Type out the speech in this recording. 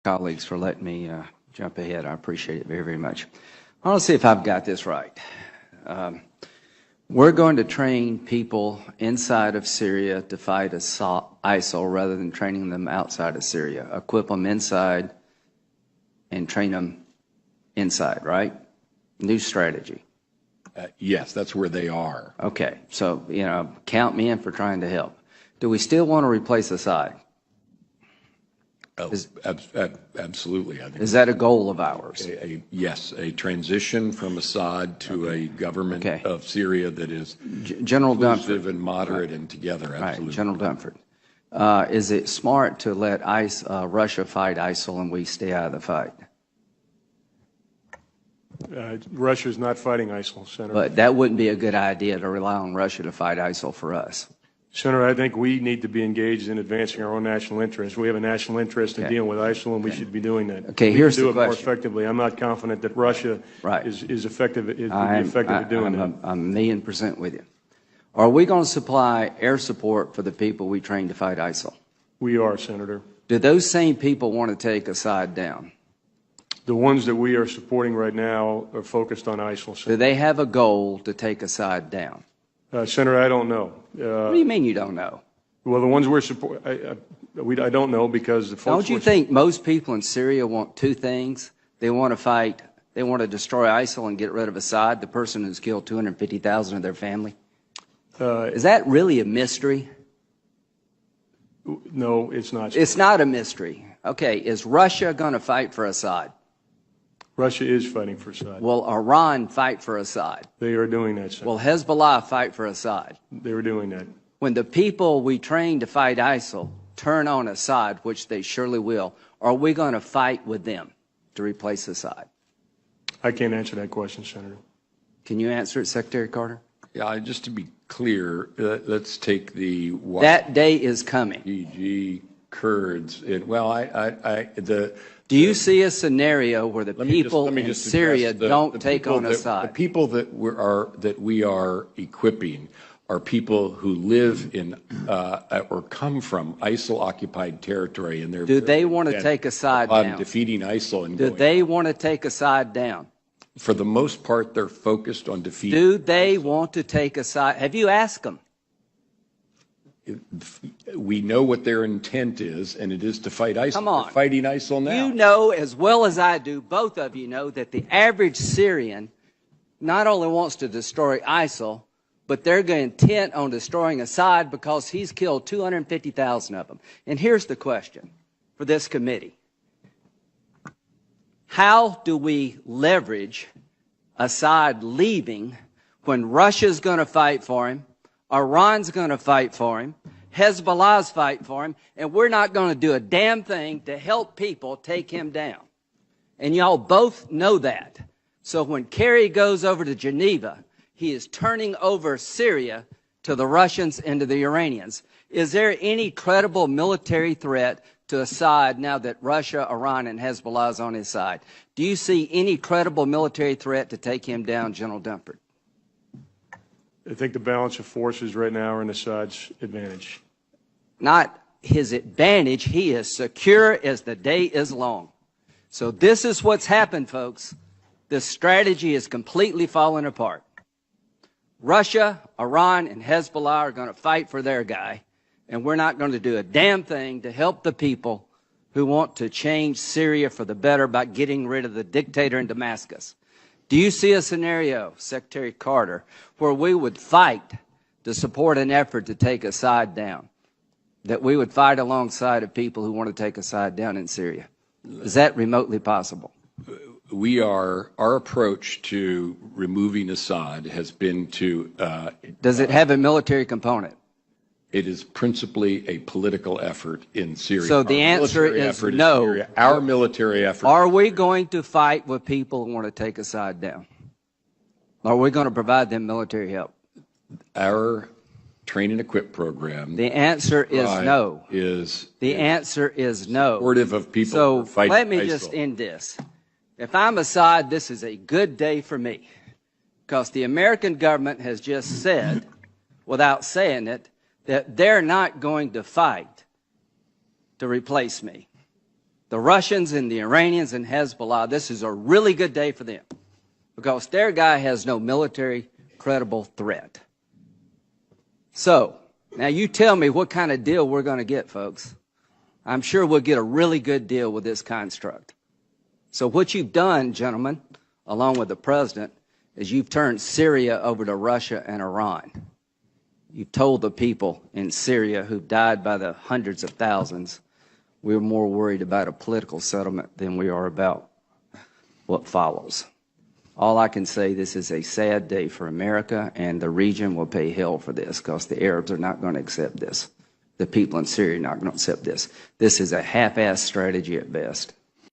colleagues for letting me jump ahead. I appreciate it very, very much. I want to see if I've got this right. We're going to train people inside of Syria to fight ISIL rather than training them outside of Syria. Equip them inside and train them inside, right? New strategy. Yes, that's where they are. Okay, so, count me in for trying to help. Do we still want to replace Assad? Absolutely. I think is that a goal of ours? Yes, a transition from Assad to a government of Syria that is General inclusive Dunford. And moderate and together. Absolutely. Right, General Dunford. Is it smart to let Russia fight ISIL and we stay out of the fight? Russia is not fighting ISIL, Senator. But that wouldn't be a good idea to rely on Russia to fight ISIL for us. Senator, I think we need to be engaged in advancing our own national interest. We have a national interest in dealing with ISIL, and we should be doing that. Okay, here's the question. We can do it more effectively. I'm not confident that Russia is effective at doing that. I'm 1,000,000% with you. Are we going to supply air support for the people we train to fight ISIL? We are, Senator. Do those same people want to take Assad down? The ones that we are supporting right now are focused on ISIL. Senator. Do they have a goal to take Assad down? Senator, I don't know. What do you mean you don't know? Well, the ones we're supporting, I don't know because the folks. Don't you think most people in Syria want two things? They want to fight, they want to destroy ISIL and get rid of Assad, the person who's killed 250,000 of their family? Is that really a mystery? No, it's not. It's not a mystery. Okay, is Russia going to fight for Assad? Russia is fighting for Assad. Will Iran fight for Assad? They are doing that, Senator. Will Hezbollah fight for Assad? They were doing that. When the people we train to fight ISIL turn on Assad, which they surely will, are we going to fight with them to replace Assad? I can't answer that question, Senator. Can you answer it, Secretary Carter? Yeah, just to be clear, let's take the... That day is coming. YPG Kurds. Do you see a scenario where the people in Syria don't take on Assad? The people that we are equipping are people who live in or come from ISIL-occupied territory, and do they want to take Assad down? Defeating ISIL and do they want to take Assad down? For the most part, they're focused on defeating. Do they want to take Assad? Have you asked them? We know what their intent is, and it is to fight ISIL. Come on. They're fighting ISIL now. You know as well as I do, both of you know, that the average Syrian not only wants to destroy ISIL, but they're intent on destroying Assad because he's killed 250,000 of them. And here's the question for this committee. How do we leverage Assad leaving when Russia's going to fight for him, Iran's going to fight for him, Hezbollah's fight for him, and we're not going to do a damn thing to help people take him down? And y'all both know that. So when Kerry goes over to Geneva, he is turning over Syria to the Russians and to the Iranians. Is there any credible military threat to Assad now that Russia, Iran, and Hezbollah is on his side? Do you see any credible military threat to take him down, General Dunford? I think the balance of forces right now are in Assad's advantage. Not his advantage. He is secure as the day is long. So this is what's happened, folks. This strategy is completely falling apart. Russia, Iran, and Hezbollah are going to fight for their guy, and we're not going to do a damn thing to help the people who want to change Syria for the better by getting rid of the dictator in Damascus. Do you see a scenario, Secretary Carter, where we would fight to support an effort to take Assad down, that we would fight alongside of people who want to take Assad down in Syria? Is that remotely possible? Our approach to removing Assad has been to... Does it have a military component? It is principally a political effort in Syria. So the answer is no. Our military effort. Are we going to fight with people who want to take Assad down? Are we going to provide them military help? Our train and equip program. The answer is no. The answer is no. Supportive of people who are fighting So let me ISIL. just end this. If I'm Assad, this is a good day for me, because the American government has just said, without saying it, that they're not going to fight to replace me. The Russians and the Iranians and Hezbollah, this is a really good day for them because their guy has no military credible threat. So, now you tell me what kind of deal we're going to get, folks. I'm sure we'll get a really good deal with this construct. So what you've done, gentlemen, along with the president, is you've turned Syria over to Russia and Iran. You've told the people in Syria who've died by the hundreds of thousands, we're more worried about a political settlement than we are about what follows. All I can say, this is a sad day for America, and the region will pay hell for this because the Arabs are not going to accept this. The people in Syria are not going to accept this. This is a half-assed strategy at best.